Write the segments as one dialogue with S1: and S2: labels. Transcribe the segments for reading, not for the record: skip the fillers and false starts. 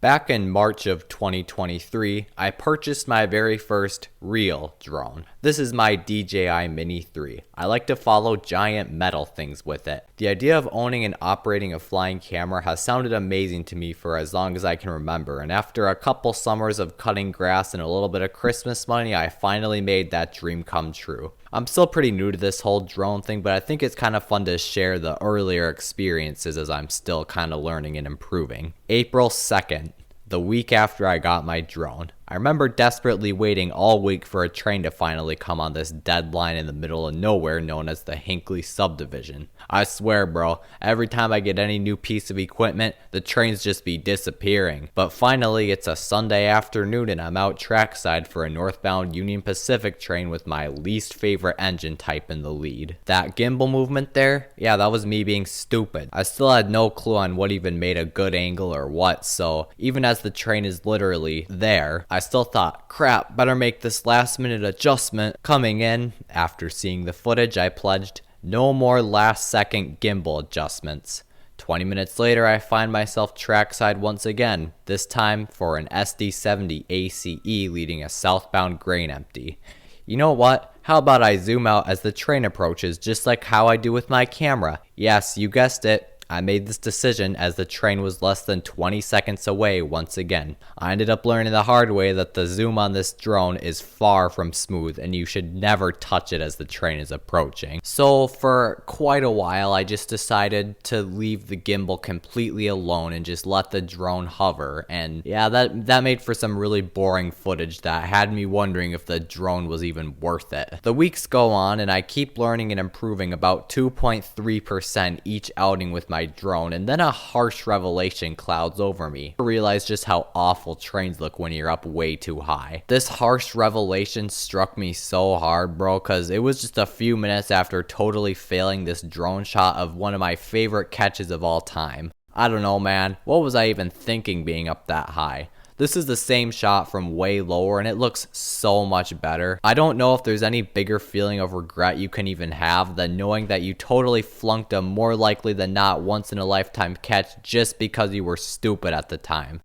S1: Back in March of 2023, I purchased my very first real drone. This is my DJI Mini 3. I like to follow giant metal things with it. The idea of owning and operating a flying camera has sounded amazing to me for as long as I can remember, and after a couple summers of cutting grass and a little bit of Christmas money, I finally made that dream come true. I'm still pretty new to this whole drone thing, but I think it's kind of fun to share the earlier experiences as I'm still kind of learning and improving. April 2nd, the week after I got my drone. I remember desperately waiting all week for a train to finally come on this deadline in the middle of nowhere known as the Hinckley subdivision. I swear, bro, every time I get any new piece of equipment, the trains just be disappearing. But finally, it's a Sunday afternoon and I'm out trackside for a northbound Union Pacific train with my least favorite engine type in the lead. That gimbal movement there? Yeah, that was me being stupid. I still had no clue on what even made a good angle or what, so even as the train is literally there, I still thought, crap, better make this last minute adjustment. Coming in, after seeing the footage, I pledged no more last second gimbal adjustments. 20 minutes later, I find myself trackside once again, this time for an SD70 ACE leading a southbound grain empty. You know what? How about I zoom out as the train approaches, just like how I do with my camera? Yes, you guessed it. I made this decision as the train was less than 20 seconds away once again. I ended up learning the hard way that the zoom on this drone is far from smooth and you should never touch it as the train is approaching. So for quite a while I just decided to leave the gimbal completely alone and just let the drone hover, and yeah, that made for some really boring footage that had me wondering if the drone was even worth it. The weeks go on and I keep learning and improving about 2.3% each outing with my drone, and then a harsh revelation clouds over me. I realize just how awful trains look when you're up way too high. This harsh revelation struck me so hard, bro, cause it was just a few minutes after totally failing this drone shot of one of my favorite catches of all time. I don't know, man, what was I even thinking being up that high? This is the same shot from way lower and it looks so much better. I don't know if there's any bigger feeling of regret you can even have than knowing that you totally flunked a more likely than not once in a lifetime catch just because you were stupid at the time.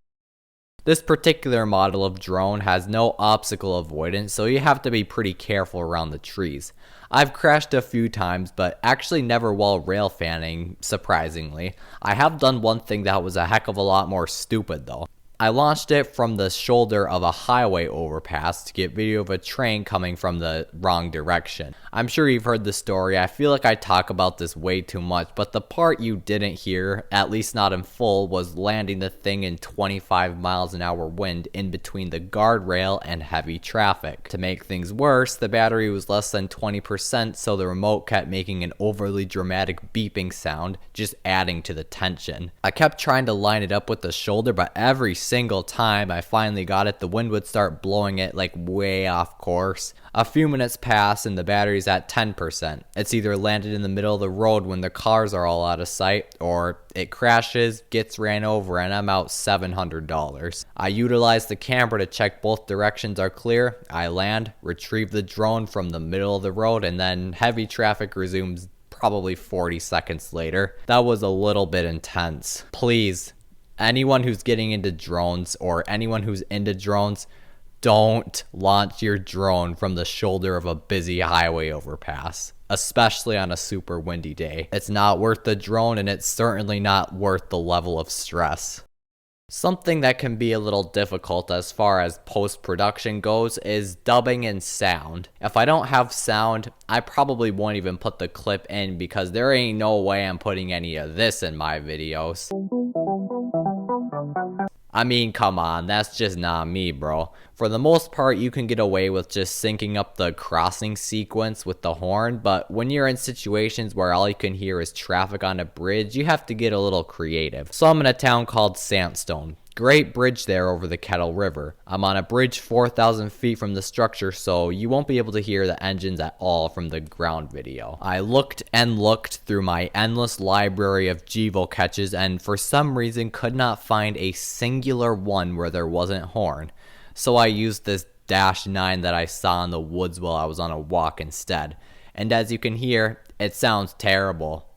S1: This particular model of drone has no obstacle avoidance, so you have to be pretty careful around the trees. I've crashed a few times, but actually never while rail fanning, surprisingly. I have done one thing that was a heck of a lot more stupid though. I launched it from the shoulder of a highway overpass to get video of a train coming from the wrong direction. I'm sure you've heard the story. I feel like I talk about this way too much, but the part you didn't hear, at least not in full, was landing the thing in 25 miles an hour wind in between the guardrail and heavy traffic. To make things worse, the battery was less than 20%, so the remote kept making an overly dramatic beeping sound, just adding to the tension. I kept trying to line it up with the shoulder, but every single time I finally got it, the wind would start blowing it like way off course. A few minutes pass and the battery's at 10%. It's either landed in the middle of the road when the cars are all out of sight, or it crashes, gets ran over, and I'm out $700. I utilize the camera to check both directions are clear. I land, retrieve the drone from the middle of the road, and then heavy traffic resumes probably 40 seconds later. That was a little bit intense. Please, anyone who's getting into drones or anyone who's into drones, don't launch your drone from the shoulder of a busy highway overpass, especially on a super windy day. It's not worth the drone and it's certainly not worth the level of stress. Something that can be a little difficult as far as post-production goes is dubbing in sound. If I don't have sound, I probably won't even put the clip in because there ain't no way I'm putting any of this in my videos. I mean, come on, that's just not me, bro. For the most part, you can get away with just syncing up the crossing sequence with the horn, but when you're in situations where all you can hear is traffic on a bridge, you have to get a little creative. So I'm in a town called Sandstone. Great bridge there over the Kettle River. I'm on a bridge 4,000 feet from the structure, so you won't be able to hear the engines at all from the ground video. I looked and looked through my endless library of GEVO catches and for some reason could not find a singular one where there wasn't horn. So I used this Dash 9 that I saw in the woods while I was on a walk instead. And as you can hear, it sounds terrible.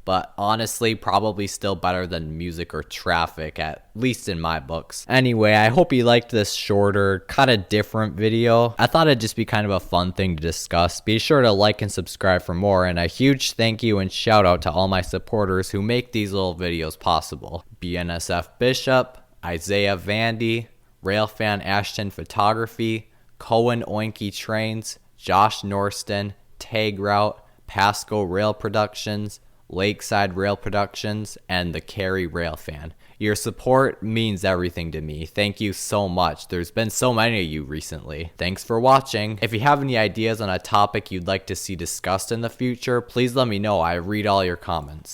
S1: but honestly, probably still better than music or traffic, at least in my books. Anyway, I hope you liked this shorter, kind of different video. I thought it'd just be kind of a fun thing to discuss. Be sure to like and subscribe for more, and a huge thank you and shout out to all my supporters who make these little videos possible. BNSF Bishop, Isaiah Vandy, Railfan Ashton Photography, Cohen Oinky Trains, Josh Norston, Tag Route, Pasco Rail Productions, Lakeside Rail Productions, and the Cary Railfan. Your support means everything to me. Thank you so much. There's been so many of you recently. Thanks for watching. If you have any ideas on a topic you'd like to see discussed in the future, please let me know. I read all your comments.